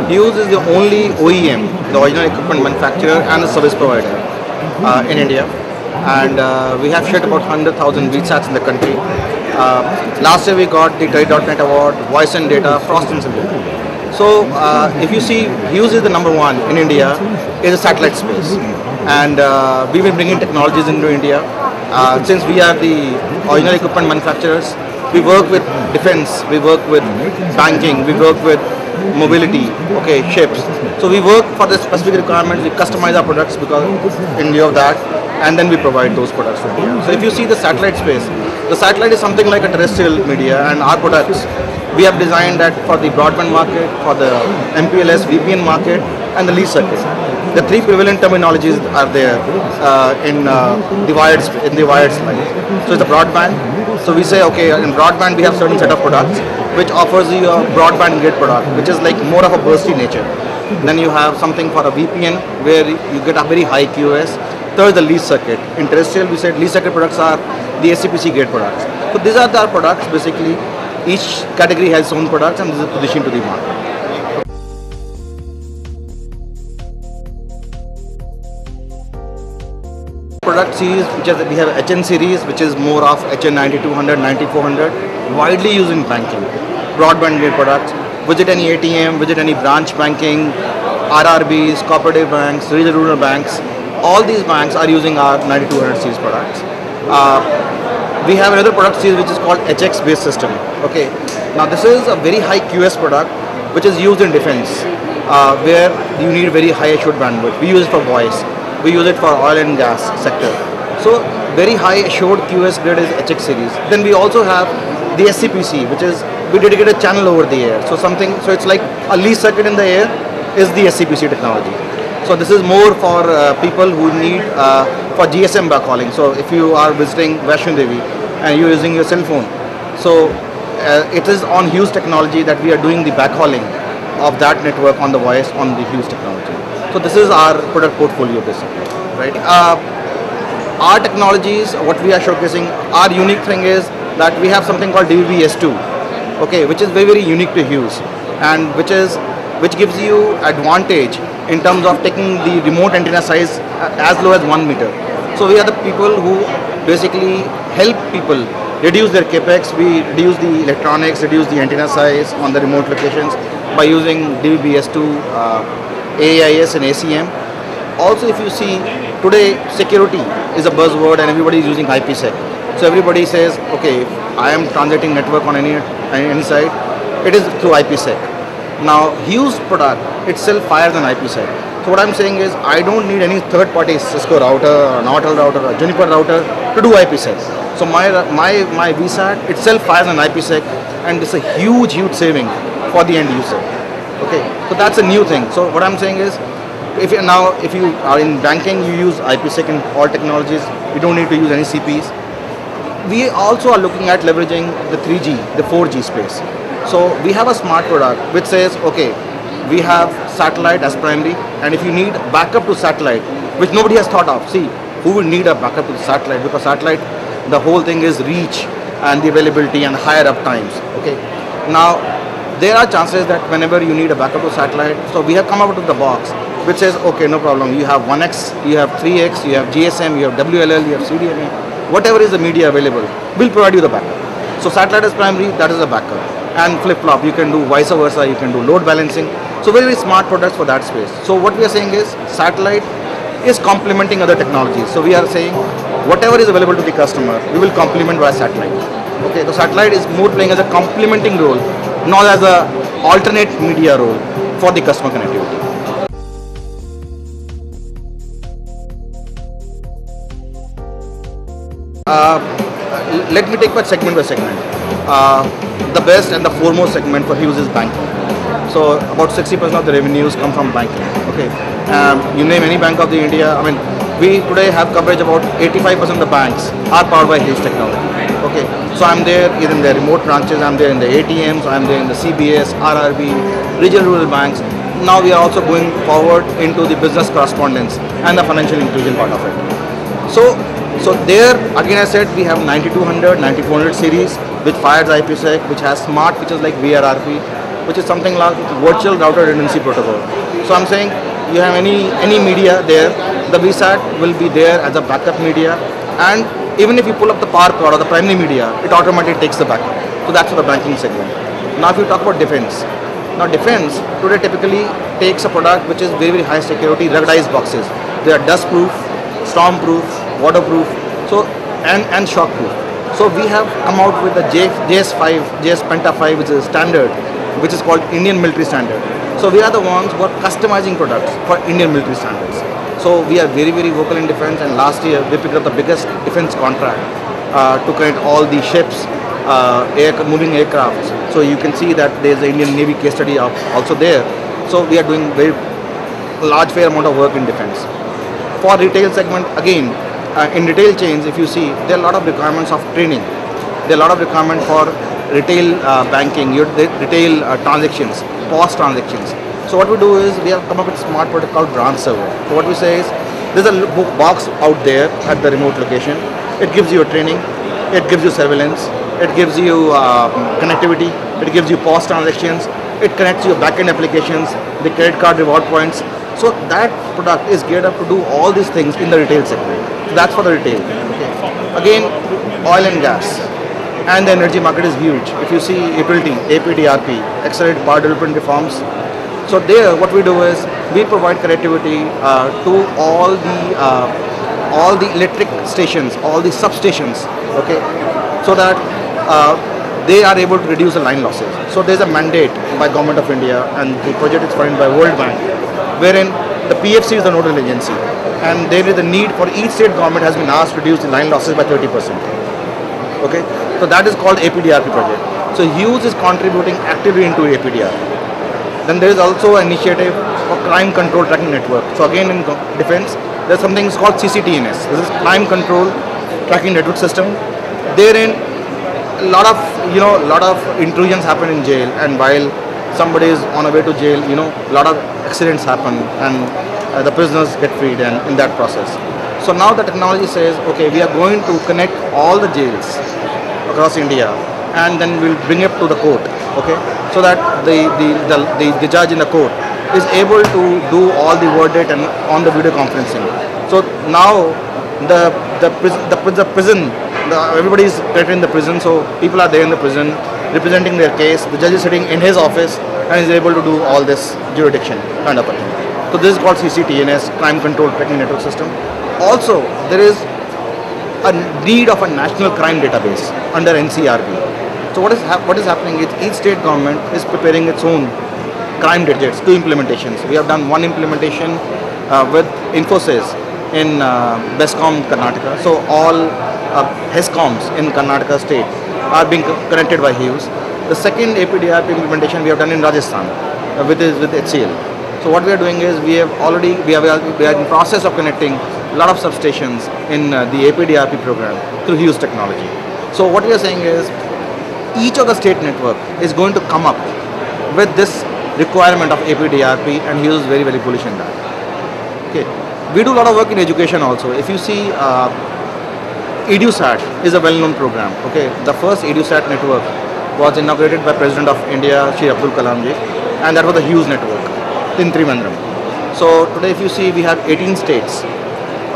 Hughes is the only OEM, the original equipment manufacturer and a service provider in India. And we have shipped about 100,000 VSATs in the country. Last year we got the Trade.net award, Voice and Data, Frost and Silver. So if you see, Hughes is the number one in India in the satellite space. And we've been bringing technologies into India. Since we are the original equipment manufacturers, we work with defense, we work with banking, we work with mobility, okay, ships. So we work for the specific requirements, we customize our products because in view of that, and then we provide those products to India. So if you see the satellite space, the satellite is something like a terrestrial media, and our products, we have designed that for the broadband market, for the MPLS, VPN market, and the lease circuit. The three prevalent terminologies are there in the wired slide. So it's the broadband. So we say, okay, in broadband we have certain set of products which offers you a broadband grade product, which is like more of a bursty nature. Then you have something for a VPN where you get a very high QoS. Third, the lease circuit. In terrestrial, we said lease circuit products are the SCPC grade products. So these are our products basically. Each category has its own products and this is positioned to the market. Product series, which is we have HN series, which is more of HN 9200, 9400, widely used in banking. Broadband grade products. Visit any ATM, visit any branch banking, RRBs, cooperative banks, regional rural banks. All these banks are using our 9200 series products. We have another product series which is called HX based system. Okay, now this is a very high QoS product which is used in defense, where you need very high assured bandwidth. We use it for voice. We use it for oil and gas sector. So very high assured QoS grade is HX series. Then we also have the SCPC, which is we dedicate a channel over the air. So it's like a lease circuit in the air is the SCPC technology. So this is more for people who need for GSM backhauling. So if you are visiting Vaishno Devi and you're using your cell phone, so it is on Hughes technology that we are doing the backhauling of that network on the voice on the Hughes technology. So this is our product portfolio basically, right? Our technologies, what we are showcasing, our unique thing is that we have something called DVB-S2, okay, which is very, very unique to Hughes, and which gives you advantage in terms of taking the remote antenna size as low as 1 meter. So we are the people who basically help people reduce their capex. We reduce the electronics, reduce the antenna size on the remote locations by using DVB-S2, AIS and ACM. Also, if you see today, security is a buzzword and everybody is using IPsec. So everybody says, okay, I am transiting network on any side, it is through IPsec. Now, Hughes product itself fires an IPsec. So what I'm saying is, I don't need any third-party Cisco router, or Nortel router, or Juniper router to do IPsec. So my VSAT itself fires an IPsec, and it's a huge saving for the end user. Okay, so that's a new thing. So what I'm saying is, if you are in banking, you use IPsec in all technologies. You don't need to use any CPs. We also are looking at leveraging the 3G, the 4G space. So we have a smart product which says, okay, we have satellite as primary, and if you need backup to satellite, which nobody has thought of, see, who will need a backup to the satellite? Because satellite, the whole thing is reach and the availability and higher up times. Okay, now there are chances that whenever you need a backup to satellite, so we have come out of the box which says, okay, no problem, you have 1x, you have 3x, you have GSM, you have WLL, you have CDMA, whatever is the media available, we'll provide you the backup. So satellite is primary, that is a backup. And flip-flop, you can do vice versa, you can do load balancing. So very, very smart products for that space. So what we are saying is, satellite is complementing other technologies. So we are saying, whatever is available to the customer, we will complement by satellite. Okay, so satellite is more playing as a complementing role, not as a alternate media role for the customer connectivity. Let me take by segment. The best and the foremost segment for Hughes is banking. So about 60% of the revenues come from banking. Okay, you name any bank of the India. I mean, we today have coverage about 85% of the banks are powered by Hughes technology. Okay, so I'm there either in the remote branches, I'm there in the ATMs, I'm there in the CBS, RRB, regional rural banks. Now we are also going forward into the business correspondence and the financial inclusion part of it. So there again I said we have 9200, 9400 series which fires IPsec, which has smart features like VRRP. which is something like virtual router redundancy protocol. So I'm saying you have any media there, the VSAT will be there as a backup media, and even if you pull up the power cord or the primary media, it automatically takes the backup. So that's for the banking segment. Now if you talk about defense, now defense today typically takes a product which is very high security, ruggedized boxes. They are dust proof, storm proof, waterproof, so and shock proof. So we have come out with the JS5, JS Penta 5, which is a standard, which is called Indian Military Standard. So we are the ones who are customizing products for Indian military standards. So we are very vocal in defense, and last year we picked up the biggest defense contract to connect all the ships, moving aircrafts. So you can see that there is the Indian Navy case study also there. So we are doing very large fair amount of work in defense. For retail segment, again, in retail chains, if you see, there are a lot of requirements of training. There are a lot of requirement for retail banking, retail transactions, POS transactions. So what we do is we have come up with a smart product called branch server. So what we say is there's a box out there at the remote location. It gives you a training, it gives you surveillance, it gives you connectivity, it gives you POS transactions, it connects your backend applications, the credit card reward points. So that product is geared up to do all these things in the retail segment. So that's for the retail. Okay. Again, oil and gas and the energy market is huge. If you see utility, APDRP, accelerated power development reforms. So there, what we do is we provide connectivity to all the electric stations, all the substations. Okay, so that they are able to reduce the line losses. So there's a mandate by Government of India, and the project is funded by World Bank, wherein the PFC is the nodal agency, and there is a need for each state government has been asked to reduce the line losses by 30%. Okay, so that is called APDRP project. So Hughes is contributing actively into APDRP. Then there is also an initiative for crime control tracking network. So again in defense, there's something called CCTNS. This is crime control tracking network system. Therein, a lot of intrusions happen in jail, and while somebody is on a way to jail, a lot of accidents happen, and the prisoners get freed, and in that process. So now the technology says, okay, we are going to connect all the jails across India, and then we'll bring it to the court. Okay, so that the judge in the court is able to do all the verdict and on the video conferencing. So now the prison, everybody is in the prison, so people are there in the prison representing their case. The judge is sitting in his office and is able to do all this jurisdiction kind of a thing. So this is called CCTNS, Crime Control Tracking Network System. Also, there is a need of a national crime database under NCRB. So what is happening is each state government is preparing its own crime digits, 2 implementations. We have done 1 implementation with Infosys in Bescom, Karnataka. So all HESCOMs in Karnataka state are being connected by Hughes. The second APDRP implementation we have done in Rajasthan with HCL. So what we are doing is we are in process of connecting a lot of substations in the APDRP program through Hughes technology. So what we are saying is each of the state network is going to come up with this requirement of APDRP, and Hughes is very bullish in that. Okay, we do a lot of work in education also. If you see, EduSat is a well-known program. Okay, the first EduSat network was inaugurated by President of India, Shri Abdul Kalam ji, and that was the Hughes network in Trivandrum. So today, if you see, we have 18 states.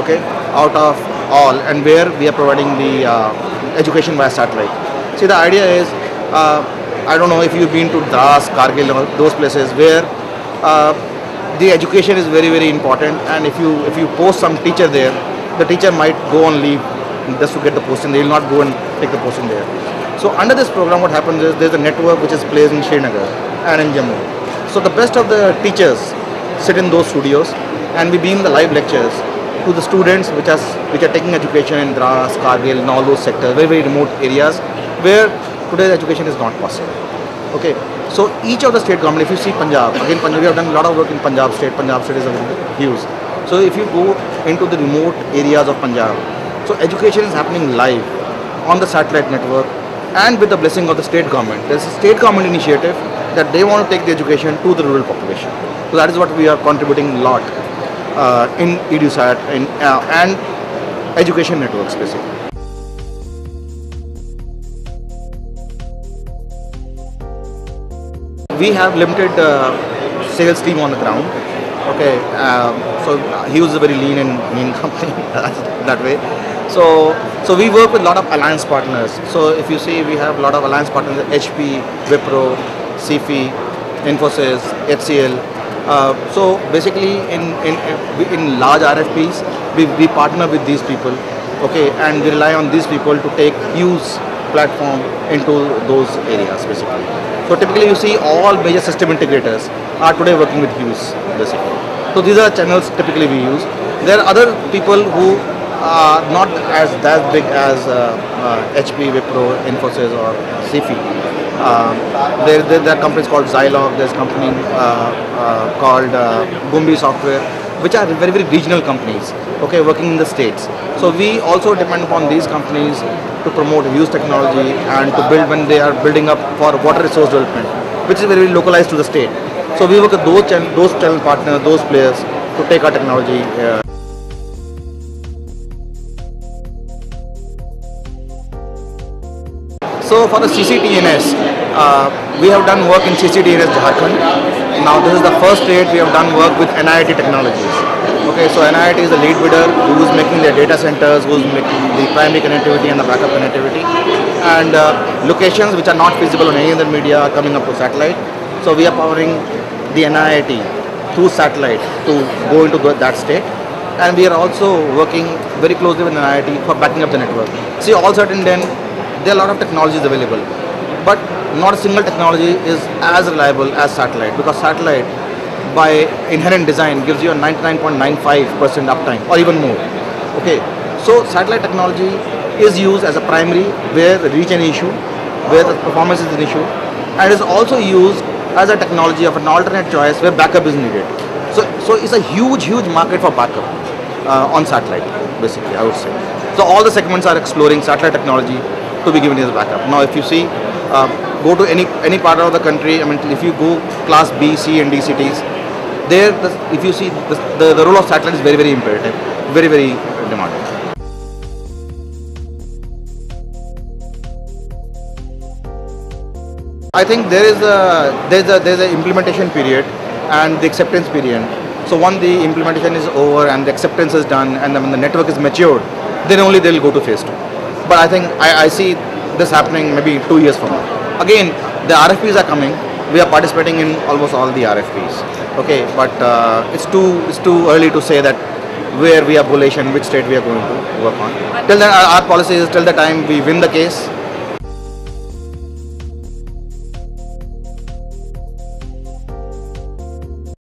Okay, out of all, and where we are providing the education via satellite. See, the idea is, I don't know if you've been to Dras, Kargil, those places where the education is very important, and if you post some teacher there, the teacher might go on leave just to get the posting. They will not go and take the posting there. So under this program, what happens is there's a network which is placed in Srinagar and in Jammu. So the best of the teachers sit in those studios, and we beam the live lectures to the students which are taking education in Dras, Kargil, and all those sectors, very remote areas where today's education is not possible. Okay, so each of the state government, if you see Punjab, again Punjab, we have done a lot of work in Punjab state is Hughes. So if you go into the remote areas of Punjab, so education is happening live on the satellite network, and with the blessing of the state government. There's a state government initiative that they want to take the education to the rural population. So that is what we are contributing a lot in EduSat and education networks basically. we have limited sales team on the ground. Okay, so Hughes is a very lean and mean company that way. So we work with a lot of alliance partners. So if you see, we have a lot of alliance partners: HP, Wipro, CFI, Infosys, HCL. So basically, in large RFPs, we partner with these people. Okay, and we rely on these people to take Hughes platform into those areas basically. So typically, you see all major system integrators are today working with Hughes basically. So these are channels typically we use. There are other people who are not as that big as HP, Wipro, Infosys or CFI. There are companies called Zilog. There's a company called Gumbi Software, which are very regional companies. Okay, working in the states. So we also depend upon these companies to promote Hughes technology and to build when they are building up for water resource development, which is very localized to the state. So we work with those channel partners, those players to take our technology. So for the CCTNS, we have done work in CCTNS Jharkhand. Now this is the first state we have done work with NIIT Technologies. Okay, so NIIT is the lead bidder who is making their data centers, who is making the primary connectivity and the backup connectivity. And locations which are not feasible on any other media are coming up to satellite. So we are powering the NIIT through satellite to go into that state. And we are also working very closely with NIIT for backing up the network. See, all certain then, there are a lot of technologies available, but not a single technology is as reliable as satellite, because satellite by inherent design gives you a 99.95% uptime or even more. Okay, so satellite technology is used as a primary where reach an issue, where the performance is an issue, and is also used as a technology of an alternate choice where backup is needed. So it's a huge market for backup on satellite, basically, I would say. So all the segments are exploring satellite technology to be given as backup. Now, if you see, go to any part of the country. I mean, if you go class B, C, and D cities, there, if you see, the role of satellite is very imperative, very demanding. I think there's a implementation period and the acceptance period. So once the implementation is over and the acceptance is done, and when the network is matured, then only they'll go to phase 2. But I think I see this happening maybe 2 years from now. Again, the RFPs are coming. We are participating in almost all the RFPs. Okay, but it's too early to say that where we are bullish and which state we are going to work on. Till then, our policy is till the time we win the case,